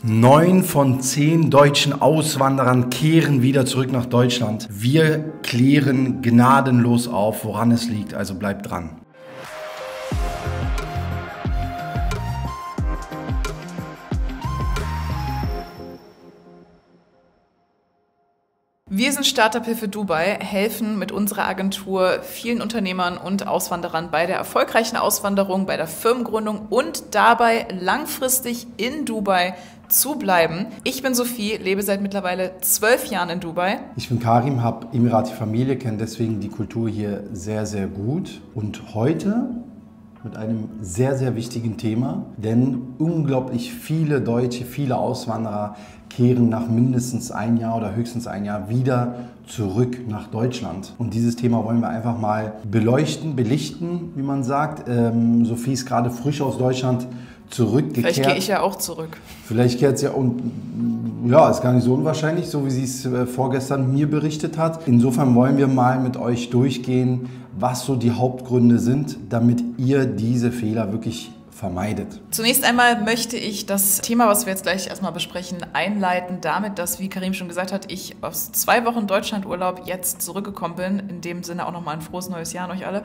9 von 10 deutschen Auswanderern kehren wieder zurück nach Deutschland. Wir klären gnadenlos auf, woran es liegt, also bleibt dran. Wir sind Startup-Hilfe Dubai, helfen mit unserer Agentur vielen Unternehmern und Auswanderern bei der erfolgreichen Auswanderung, bei der Firmengründung und dabei langfristig in Dubai zu bleiben. Ich bin Sophie, lebe seit mittlerweile 12 Jahren in Dubai. Ich bin Karim, habe emiratische Familie, kenne deswegen die Kultur hier sehr, sehr gut. Und heute mit einem sehr, sehr wichtigen Thema, denn unglaublich viele Deutsche, viele Auswanderer kehren nach mindestens ein Jahr oder höchstens ein Jahr wieder zurück nach Deutschland. Und dieses Thema wollen wir einfach mal beleuchten, belichten, wie man sagt. Sophie ist gerade frisch aus Deutschland zurückgekehrt. Vielleicht gehe ich ja auch zurück. Vielleicht kehrt sie ja, und ja, ist gar nicht so unwahrscheinlich, so wie sie es vorgestern mir berichtet hat. Insofern wollen wir mal mit euch durchgehen, was so die Hauptgründe sind, damit ihr diese Fehler wirklich vermeidet. Zunächst einmal möchte ich das Thema, was wir jetzt gleich erstmal besprechen, einleiten damit, dass, wie Karim schon gesagt hat, ich aus 2 Wochen Deutschlandurlaub jetzt zurückgekommen bin. In dem Sinne auch nochmal ein frohes neues Jahr an euch alle.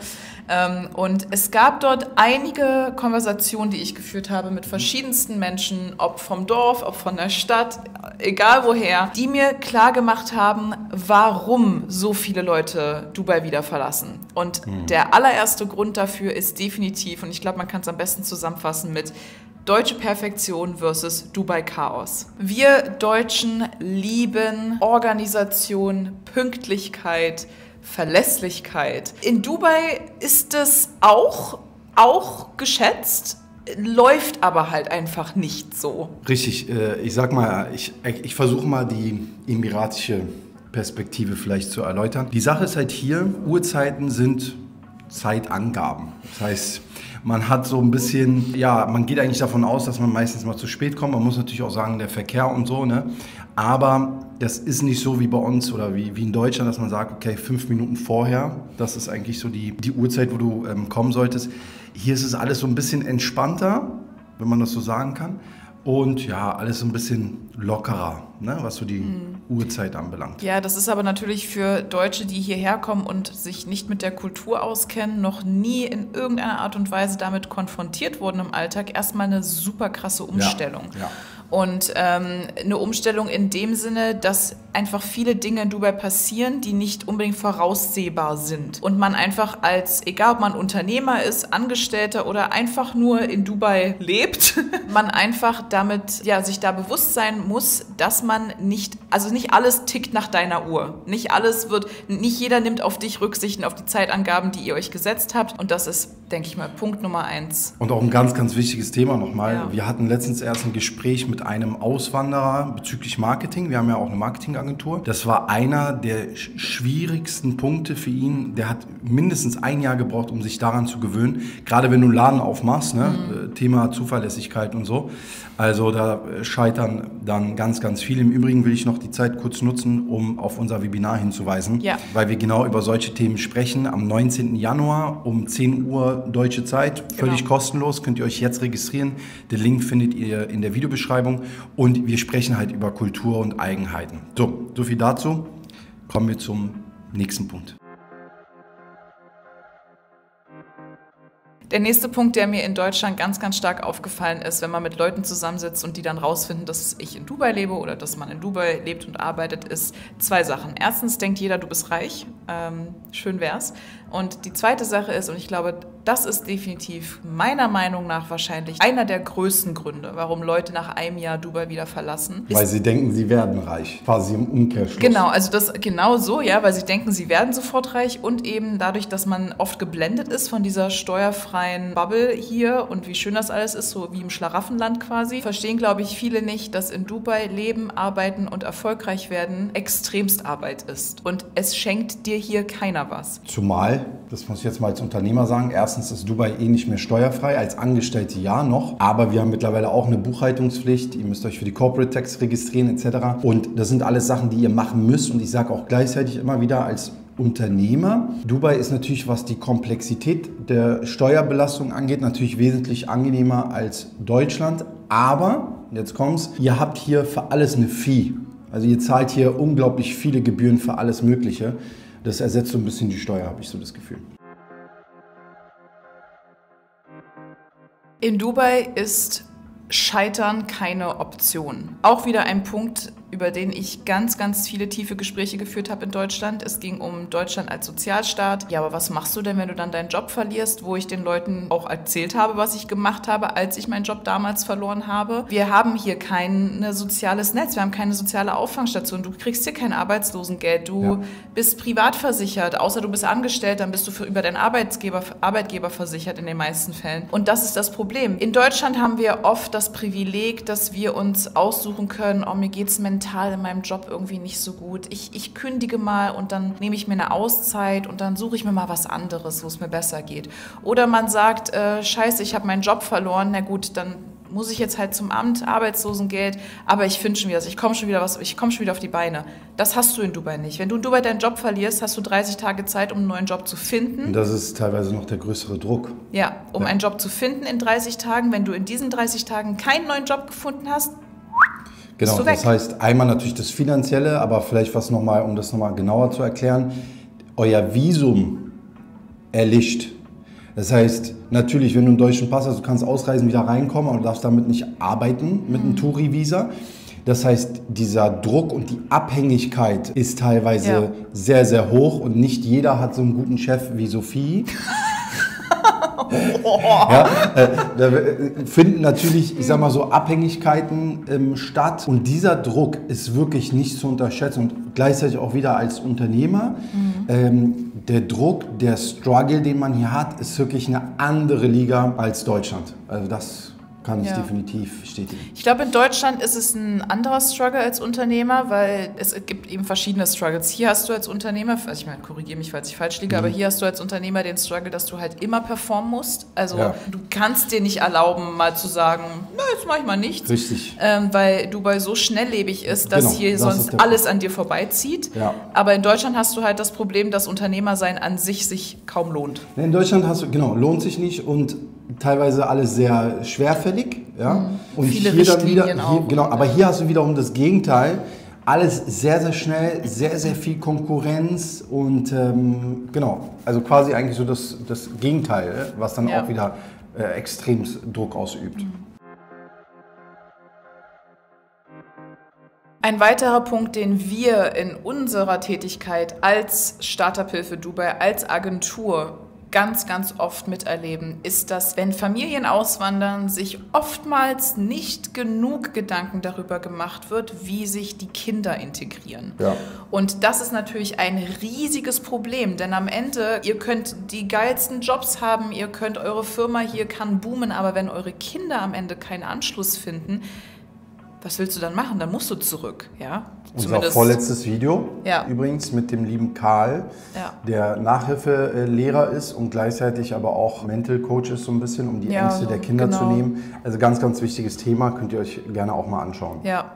Und es gab dort einige Konversationen, die ich geführt habe mit verschiedensten Menschen, ob vom Dorf, ob von der Stadt, egal woher, die mir klar gemacht haben, warum so viele Leute Dubai wieder verlassen. Und der allererste Grund dafür ist definitiv, und ich glaube, man kann es am besten zusammenfassen mit deutsche Perfektion versus Dubai-Chaos. Wir Deutschen lieben Organisation, Pünktlichkeit, Verlässlichkeit. In Dubai ist es auch geschätzt, läuft aber halt einfach nicht so. Richtig, ich sag mal, ich versuche mal die emiratische Perspektive vielleicht zu erläutern. Die Sache ist halt hier, Uhrzeiten sind Zeitangaben. Das heißt, man hat so ein bisschen, ja, man geht eigentlich davon aus, dass man meistens mal zu spät kommt. Man muss natürlich auch sagen, der Verkehr und so, ne? Aber das ist nicht so wie bei uns oder wie in Deutschland, dass man sagt, okay, 5 Minuten vorher, das ist eigentlich so die Uhrzeit, wo du kommen solltest. Hier ist es alles so ein bisschen entspannter, wenn man das so sagen kann. Und ja, alles so ein bisschen lockerer, ne, was so die Uhrzeit anbelangt. Ja, das ist aber natürlich für Deutsche, die hierher kommen und sich nicht mit der Kultur auskennen, noch nie in irgendeiner Art und Weise damit konfrontiert wurden im Alltag, erstmal eine super krasse Umstellung. Ja. Und eine Umstellung in dem Sinne, dass einfach viele Dinge in Dubai passieren, die nicht unbedingt voraussehbar sind. Und man einfach als, egal ob man Unternehmer ist, Angestellter oder einfach nur in Dubai lebt, man einfach damit, ja, sich da bewusst sein muss, dass man nicht alles tickt nach deiner Uhr. Nicht jeder nimmt auf dich Rücksichten auf die Zeitangaben, die ihr euch gesetzt habt. Und das ist, denke ich mal, Punkt Nummer 1. Und auch ein ganz, ganz wichtiges Thema nochmal. Ja. Wir hatten letztens erst ein Gespräch mit einem Auswanderer bezüglich Marketing. Wir haben ja auch eine Marketingagentur. Das war einer der schwierigsten Punkte für ihn. Der hat mindestens ein Jahr gebraucht, um sich daran zu gewöhnen. Gerade wenn du einen Laden aufmachst, ne? Thema Zuverlässigkeit und so. Also da scheitern dann ganz, ganz viele. Im Übrigen will ich noch die Zeit kurz nutzen, um auf unser Webinar hinzuweisen, weil wir genau über solche Themen sprechen. Am 19. Januar um 10 Uhr deutsche Zeit, völlig kostenlos, könnt ihr euch jetzt registrieren. Den Link findet ihr in der Videobeschreibung und wir sprechen halt über Kultur und Eigenheiten. So viel dazu. Kommen wir zum nächsten Punkt. Der nächste Punkt, der mir in Deutschland ganz, ganz stark aufgefallen ist, wenn man mit Leuten zusammensitzt und die dann rausfinden, dass ich in Dubai lebe oder dass man in Dubai lebt und arbeitet, ist 2 Sachen. Erstens denkt jeder, du bist reich. Schön wär's. Und die zweite Sache ist, und ich glaube, das ist definitiv meiner Meinung nach wahrscheinlich einer der größten Gründe, warum Leute nach einem Jahr Dubai wieder verlassen. Weil sie denken, sie werden reich, quasi im Umkehrschluss. Genau, also das genau so, ja, weil sie denken, sie werden sofort reich und eben dadurch, dass man oft geblendet ist von dieser steuerfreien Bubble hier und wie schön das alles ist, so wie im Schlaraffenland quasi, verstehen, glaube ich, viele nicht, dass in Dubai Leben, Arbeiten und erfolgreich werden extremst Arbeit ist. Und es schenkt dir hier keiner was. Zumal, das muss ich jetzt mal als Unternehmer sagen, erstens ist Dubai nicht mehr steuerfrei, als Angestellte ja noch, aber wir haben mittlerweile auch eine Buchhaltungspflicht, ihr müsst euch für die Corporate Tax registrieren etc. Und das sind alles Sachen, die ihr machen müsst und ich sage auch gleichzeitig immer wieder als Unternehmer. Dubai ist natürlich, was die Komplexität der Steuerbelastung angeht, natürlich wesentlich angenehmer als Deutschland, aber jetzt kommt's, ihr habt hier für alles eine Fee. Also ihr zahlt hier unglaublich viele Gebühren für alles Mögliche. Das ersetzt so ein bisschen die Steuer, habe ich so das Gefühl. In Dubai ist Scheitern keine Option. Auch wieder ein Punkt, über den ich ganz, ganz viele tiefe Gespräche geführt habe in Deutschland. Es ging um Deutschland als Sozialstaat. Ja, aber was machst du denn, wenn du dann deinen Job verlierst? Wo ich den Leuten auch erzählt habe, was ich gemacht habe, als ich meinen Job damals verloren habe. Wir haben hier kein soziales Netz, wir haben keine soziale Auffangstation. Du kriegst hier kein Arbeitslosengeld, du bist privat versichert, außer du bist angestellt, dann bist du über deinen Arbeitgeber versichert in den meisten Fällen. Und das ist das Problem. In Deutschland haben wir oft das Privileg, dass wir uns aussuchen können, oh, mir geht's mental in meinem Job irgendwie nicht so gut. Ich kündige mal und dann nehme ich mir eine Auszeit und dann suche ich mir mal was anderes, wo es mir besser geht. Oder man sagt, scheiße, ich habe meinen Job verloren, na gut, dann muss ich jetzt halt zum Amt, Arbeitslosengeld, aber ich finde schon wieder, ich komme schon wieder auf die Beine. Das hast du in Dubai nicht. Wenn du in Dubai deinen Job verlierst, hast du 30 Tage Zeit, um einen neuen Job zu finden. Und das ist teilweise noch der größere Druck. Ja, einen Job zu finden in 30 Tagen. Wenn du in diesen 30 Tagen keinen neuen Job gefunden hast, genau, bist du weg. Das heißt einmal natürlich das Finanzielle, aber vielleicht um das nochmal genauer zu erklären, euer Visum erlischt. Das heißt, natürlich, wenn du einen deutschen Pass hast, du kannst ausreisen, wieder reinkommen, aber du darfst damit nicht arbeiten mit einem Touri-Visa. Das heißt, dieser Druck und die Abhängigkeit ist teilweise sehr, sehr hoch und nicht jeder hat so einen guten Chef wie Sophie. Da finden natürlich, ich sag mal so, Abhängigkeiten statt und dieser Druck ist wirklich nicht zu unterschätzen und gleichzeitig auch wieder als Unternehmer. Der Druck, der Struggle, den man hier hat, ist wirklich eine andere Liga als Deutschland. Also das kann ich definitiv bestätigen. Ich glaube, in Deutschland ist es ein anderer Struggle als Unternehmer, weil es gibt eben verschiedene Struggles. Hier hast du als Unternehmer, also ich meine, korrigiere mich, falls ich falsch liege, aber hier hast du als Unternehmer den Struggle, dass du halt immer performen musst. Also du kannst dir nicht erlauben, mal zu sagen, na, jetzt mache ich mal nichts. Richtig. Weil Dubai so schnelllebig ist, dass hier sonst alles an dir vorbeizieht. Ja. Aber in Deutschland hast du halt das Problem, dass Unternehmersein an sich kaum lohnt. In Deutschland lohnt sich nicht und teilweise alles sehr schwerfällig. Ja? Und viele hier Richtlinien dann wieder, auch. aber hier hast du wiederum das Gegenteil. Alles sehr, sehr schnell, sehr, sehr viel Konkurrenz und also quasi eigentlich so das Gegenteil, was dann auch wieder extrem Druck ausübt. Ein weiterer Punkt, den wir in unserer Tätigkeit als Startup-Hilfe Dubai, als Agentur ganz, ganz oft miterleben, ist, dass wenn Familien auswandern, sich oftmals nicht genug Gedanken darüber gemacht wird, wie sich die Kinder integrieren. Ja. Und das ist natürlich ein riesiges Problem, denn am Ende, ihr könnt die geilsten Jobs haben, ihr könnt, eure Firma hier kann boomen, aber wenn eure Kinder am Ende keinen Anschluss finden, was willst du dann machen? Dann musst du zurück, ja? Unser vorletztes Video übrigens mit dem lieben Karl, der Nachhilfelehrer ist und gleichzeitig aber auch Mental Coach ist so ein bisschen, um die Ängste der Kinder zu nehmen. Also ganz, ganz wichtiges Thema, könnt ihr euch gerne auch mal anschauen. Ja,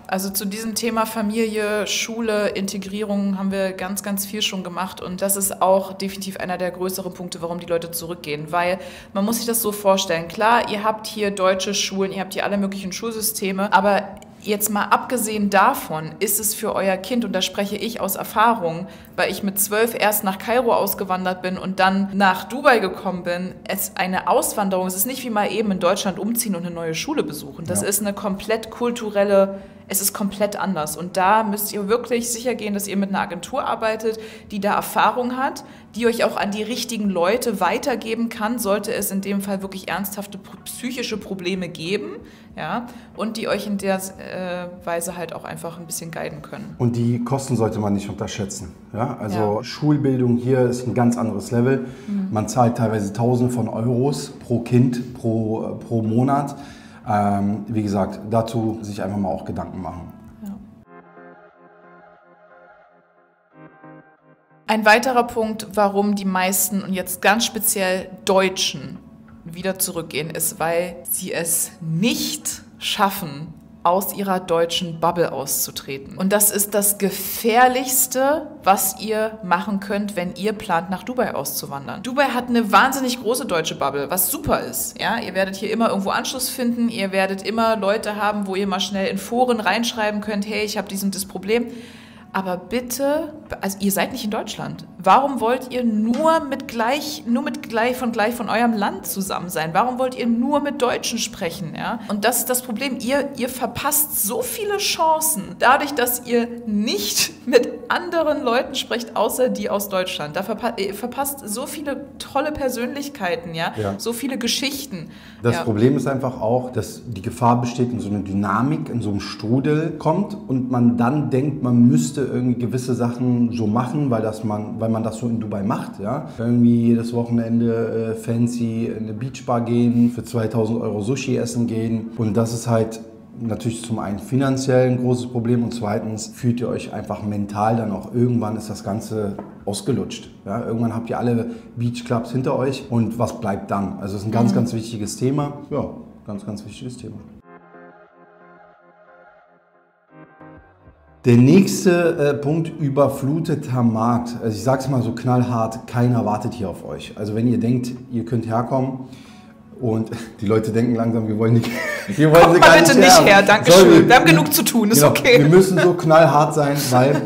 also zu diesem Thema Familie, Schule, Integrierung haben wir ganz, ganz viel schon gemacht und das ist auch definitiv einer der größeren Punkte, warum die Leute zurückgehen, weil man muss sich das so vorstellen, klar, ihr habt hier deutsche Schulen, ihr habt hier alle möglichen Schulsysteme, aber jetzt mal abgesehen davon, ist es für euer Kind, und da spreche ich aus Erfahrung, weil ich mit 12 erst nach Kairo ausgewandert bin und dann nach Dubai gekommen bin, es eine Auswanderung, es ist nicht wie mal eben in Deutschland umziehen und eine neue Schule besuchen. Das ist eine komplett kulturelle, es ist komplett anders. Und da müsst ihr wirklich sicher gehen, dass ihr mit einer Agentur arbeitet, die da Erfahrung hat, die euch auch an die richtigen Leute weitergeben kann, sollte es in dem Fall wirklich ernsthafte psychische Probleme geben, ja, und die euch in der Weise halt auch einfach ein bisschen guiden können. Und die Kosten sollte man nicht unterschätzen. Ja? Also Schulbildung hier ist ein ganz anderes Level. Man zahlt teilweise Tausende von Euros pro Kind, pro Monat. Wie gesagt, dazu sich einfach mal auch Gedanken machen. Ja. Ein weiterer Punkt, warum die meisten und jetzt ganz speziell Deutschen wieder zurückgehen, ist, weil sie es nicht schaffen, aus ihrer deutschen Bubble auszutreten. Und das ist das Gefährlichste, was ihr machen könnt, wenn ihr plant, nach Dubai auszuwandern. Dubai hat eine wahnsinnig große deutsche Bubble, was super ist. Ja? Ihr werdet hier immer irgendwo Anschluss finden, ihr werdet immer Leute haben, wo ihr mal schnell in Foren reinschreiben könnt, hey, ich habe dies und das Problem. Aber bitte, also ihr seid nicht in Deutschland. Warum wollt ihr nur von eurem Land zusammen sein? Warum wollt ihr nur mit Deutschen sprechen? Ja? Und das ist das Problem. Ihr verpasst so viele Chancen, dadurch, dass ihr nicht mit anderen Leuten sprecht, außer die aus Deutschland. Ihr verpasst so viele tolle Persönlichkeiten, ja? So viele Geschichten. Das Problem ist einfach auch, dass die Gefahr besteht, in so eine Dynamik, in so einem Strudel kommt und man dann denkt, man müsste irgendwie gewisse Sachen so machen, weil man das so in Dubai macht. Ja? Irgendwie jedes Wochenende fancy in eine Beachbar gehen, für 2000 Euro Sushi essen gehen. Und das ist halt natürlich zum einen finanziell ein großes Problem und zweitens fühlt ihr euch einfach mental dann auch, irgendwann ist das Ganze ausgelutscht. Ja? Irgendwann habt ihr alle Beachclubs hinter euch und was bleibt dann? Also es ist ein ganz, ganz wichtiges Thema. Ja, ganz, ganz wichtiges Thema. Der nächste Punkt, überfluteter Markt. Also ich sage es mal so knallhart, keiner wartet hier auf euch. Also wenn ihr denkt, ihr könnt herkommen und die Leute denken langsam, wir wollen sie gar bitte nicht her, danke schön. Wir haben genug zu tun, ist okay. Wir müssen so knallhart sein, weil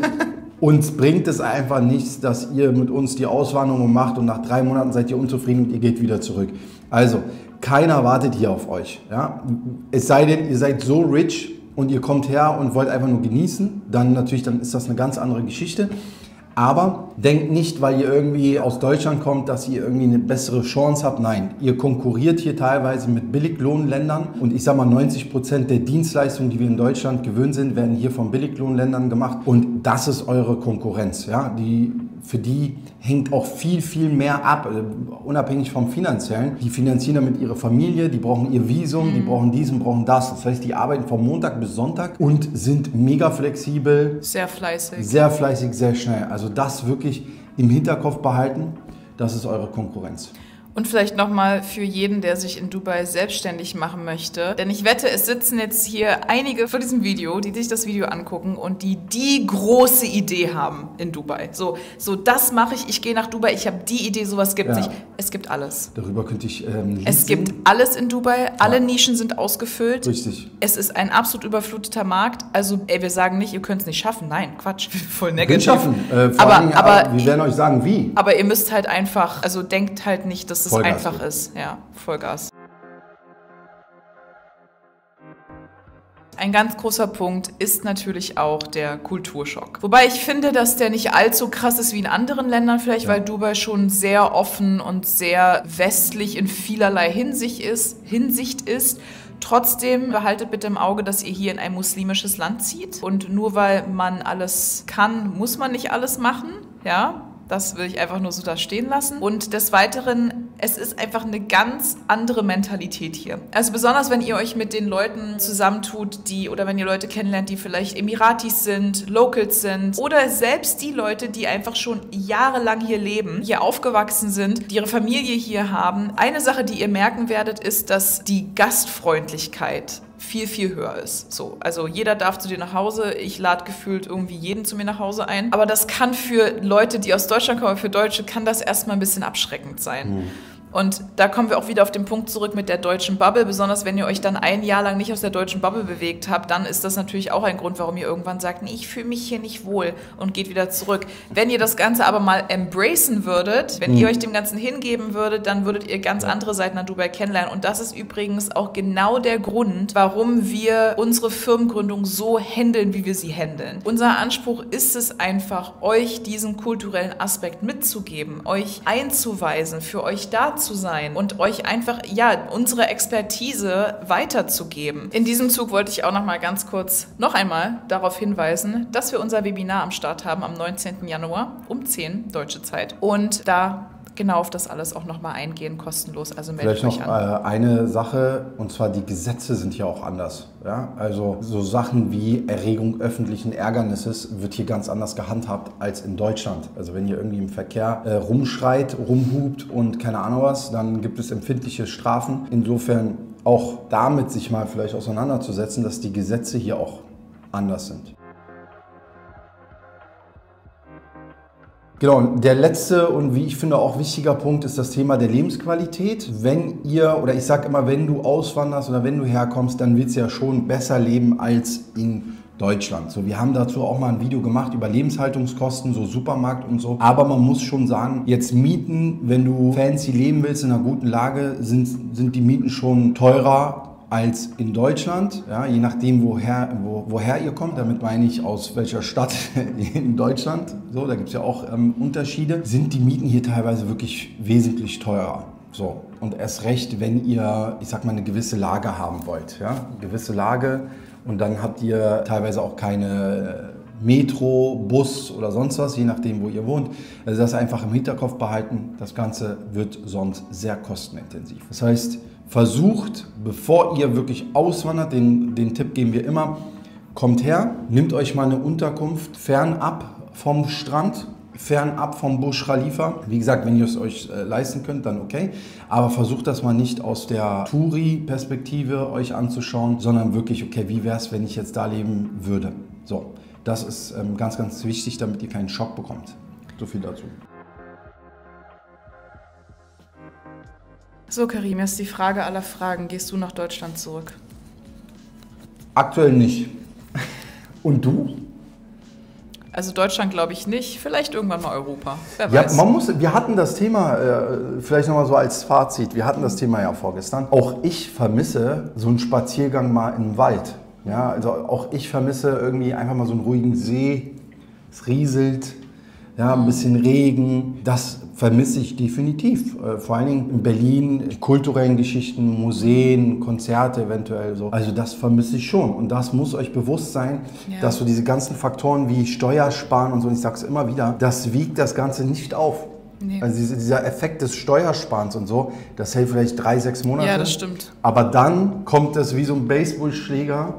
uns bringt es einfach nichts, dass ihr mit uns die Auswanderung macht und nach 3 Monaten seid ihr unzufrieden und ihr geht wieder zurück. Also keiner wartet hier auf euch. Ja? Es sei denn, ihr seid so rich, und ihr kommt her und wollt einfach nur genießen, dann ist das eine ganz andere Geschichte. Aber denkt nicht, weil ihr irgendwie aus Deutschland kommt, dass ihr irgendwie eine bessere Chance habt. Nein, ihr konkurriert hier teilweise mit Billiglohnländern. Und ich sage mal, 90% der Dienstleistungen, die wir in Deutschland gewöhnt sind, werden hier von Billiglohnländern gemacht. Und das ist eure Konkurrenz. Ja? Für die hängt auch viel, viel mehr ab, unabhängig vom Finanziellen. Die finanzieren damit ihre Familie, die brauchen ihr Visum, die brauchen diesen, brauchen das. Das heißt, die arbeiten von Montag bis Sonntag und sind mega flexibel. Sehr fleißig. Sehr fleißig, sehr schnell. Also das wirklich im Hinterkopf behalten, das ist eure Konkurrenz. Und vielleicht nochmal für jeden, der sich in Dubai selbstständig machen möchte. Denn ich wette, es sitzen jetzt hier einige vor diesem Video, die sich das Video angucken und die große Idee haben in Dubai. So das mache ich gehe nach Dubai, ich habe die Idee, sowas gibt es nicht. Es gibt alles. Darüber könnte ich Es gibt alles in Dubai, alle Nischen sind ausgefüllt. Richtig. Es ist ein absolut überfluteter Markt. Also wir sagen nicht, ihr könnt es nicht schaffen. Nein, Quatsch, voll negativ. Schaffen. Aber wir werden euch sagen, wie. Aber ihr müsst halt einfach, also denkt halt nicht, dass es Vollgas einfach ist. Ja, Vollgas. Ein ganz großer Punkt ist natürlich auch der Kulturschock. Wobei ich finde, dass der nicht allzu krass ist wie in anderen Ländern vielleicht, weil Dubai schon sehr offen und sehr westlich in vielerlei Hinsicht ist. Trotzdem behaltet bitte im Auge, dass ihr hier in ein muslimisches Land zieht. Und nur weil man alles kann, muss man nicht alles machen. Ja, das will ich einfach nur so da stehen lassen. Und des Weiteren, es ist einfach eine ganz andere Mentalität hier. Also besonders, wenn ihr euch mit den Leuten zusammentut, oder wenn ihr Leute kennenlernt, die vielleicht Emiratis sind, Locals sind oder selbst die Leute, die einfach schon jahrelang hier leben, hier aufgewachsen sind, die ihre Familie hier haben. Eine Sache, die ihr merken werdet, ist, dass die Gastfreundlichkeit viel, viel höher ist. So, also jeder darf zu dir nach Hause. Ich lade gefühlt irgendwie jeden zu mir nach Hause ein. Aber das kann für Leute, die aus Deutschland kommen, für Deutsche, kann das erstmal ein bisschen abschreckend sein. Und da kommen wir auch wieder auf den Punkt zurück mit der deutschen Bubble. Besonders wenn ihr euch dann ein Jahr lang nicht aus der deutschen Bubble bewegt habt, dann ist das natürlich auch ein Grund, warum ihr irgendwann sagt, nee, ich fühle mich hier nicht wohl und geht wieder zurück. Wenn ihr das Ganze aber mal embracen würdet, wenn ihr euch dem Ganzen hingeben würdet, dann würdet ihr ganz andere Seiten an Dubai kennenlernen. Und das ist übrigens auch genau der Grund, warum wir unsere Firmengründung so handeln, wie wir sie handeln. Unser Anspruch ist es einfach, euch diesen kulturellen Aspekt mitzugeben, euch einzuweisen, für euch da zu sein und euch einfach, unsere Expertise weiterzugeben. In diesem Zug wollte ich auch noch einmal darauf hinweisen, dass wir unser Webinar am Start haben am 19. Januar um 10 deutsche Zeit. Und da genau auf das alles auch nochmal eingehen, kostenlos, also meldet euch an. Vielleicht noch eine Sache, und zwar die Gesetze sind hier auch anders. Ja? Also so Sachen wie Erregung öffentlichen Ärgernisses wird hier ganz anders gehandhabt als in Deutschland. Also wenn ihr irgendwie im Verkehr rumschreit, rumhupt und keine Ahnung was, dann gibt es empfindliche Strafen. Insofern auch damit sich mal vielleicht auseinanderzusetzen, dass die Gesetze hier auch anders sind. Genau, und der letzte und wie ich finde auch wichtiger Punkt ist das Thema der Lebensqualität. Wenn ihr, oder ich sage immer, wenn du auswanderst oder wenn du herkommst, dann willst du ja schon besser leben als in Deutschland. So, wir haben dazu auch mal ein Video gemacht über Lebenshaltungskosten, so Supermarkt und so. Aber man muss schon sagen, jetzt Mieten, wenn du fancy leben willst, in einer guten Lage, sind die Mieten schon teurer als in Deutschland, ja, je nachdem, woher ihr kommt. Damit meine ich, aus welcher Stadt in Deutschland. So, da gibt es ja auch Unterschiede. Sind die Mieten hier teilweise wirklich wesentlich teurer. So, und erst recht, wenn ihr, ich sag mal, eine gewisse Lage haben wollt. Ja? Eine gewisse Lage und dann habt ihr teilweise auch keine Metro, Bus oder sonst was, je nachdem, wo ihr wohnt. Also das einfach im Hinterkopf behalten. Das Ganze wird sonst sehr kostenintensiv. Das heißt, versucht, bevor ihr wirklich auswandert, den Tipp geben wir immer, kommt her, nehmt euch mal eine Unterkunft fernab vom Strand, fernab vom Burj Khalifa. Wie gesagt, wenn ihr es euch leisten könnt, dann okay. Aber versucht das mal nicht aus der Touri-Perspektive euch anzuschauen, sondern wirklich, okay, wie wäre es, wenn ich jetzt da leben würde? So, das ist ganz, ganz wichtig, damit ihr keinen Schock bekommt. So viel dazu. So, Karim, jetzt die Frage aller Fragen. Gehst du nach Deutschland zurück? Aktuell nicht. Und du? Also Deutschland glaube ich nicht. Vielleicht irgendwann mal Europa. Wer weiß. Wir hatten das Thema, vielleicht nochmal so als Fazit, wir hatten das Thema ja vorgestern. Auch ich vermisse so einen Spaziergang mal im Wald. Ja, also auch ich vermisse irgendwie einfach mal so einen ruhigen See. Es rieselt. Ja, ein bisschen Regen, das vermisse ich definitiv. Vor allen Dingen in Berlin, die kulturellen Geschichten, Museen, Konzerte eventuell so. Also das vermisse ich schon. Und das muss euch bewusst sein, dass so diese ganzen Faktoren wie Steuersparen und so, und ich sage es immer wieder, das wiegt das Ganze nicht auf. Nee. Also dieser Effekt des Steuersparens und so, das hält vielleicht 3-6 Monate. Ja, das stimmt. Aber dann kommt es wie so ein Baseballschläger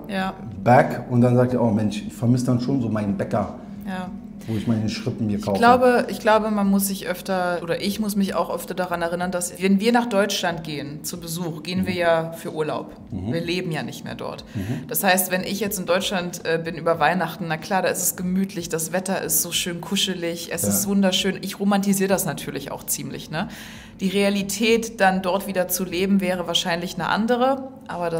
back und dann sagt ihr, oh Mensch, ich vermisse dann schon so meinen Bäcker. Ja. Wo ich meine Schrippen mir kaufe. Ich glaube, man muss sich öfter, oder ich muss mich auch öfter daran erinnern, dass wenn wir nach Deutschland gehen, zu Besuch, gehen wir ja für Urlaub. Wir leben ja nicht mehr dort. Das heißt, wenn ich jetzt in Deutschland bin über Weihnachten, na klar, da ist es gemütlich, das Wetter ist so schön kuschelig, es ist wunderschön. Ich romantisiere das natürlich auch ziemlich, ne? Die Realität dann dort wieder zu leben, wäre wahrscheinlich eine andere, aber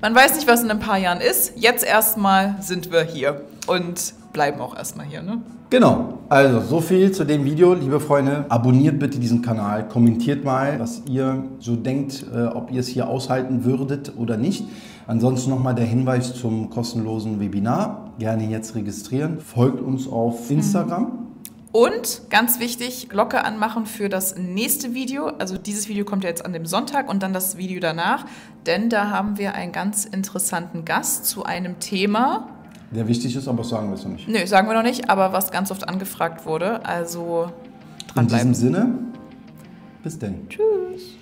man weiß nicht, was in ein paar Jahren ist. Jetzt erstmal sind wir hier und bleiben auch erstmal hier, ne? Genau, also so viel zu dem Video, liebe Freunde. Abonniert bitte diesen Kanal, kommentiert mal, was ihr so denkt, ob ihr es hier aushalten würdet oder nicht. Ansonsten nochmal der Hinweis zum kostenlosen Webinar. Gerne jetzt registrieren. Folgt uns auf Instagram. Und ganz wichtig, Glocke anmachen für das nächste Video. Also dieses Video kommt ja jetzt an dem Sonntag und dann das Video danach. Denn da haben wir einen ganz interessanten Gast zu einem Thema. Der wichtig ist, aber das sagen wir es noch nicht. Nö, sagen wir noch nicht, aber was ganz oft angefragt wurde. Also dranbleiben. In diesem Sinne, bis denn. Tschüss.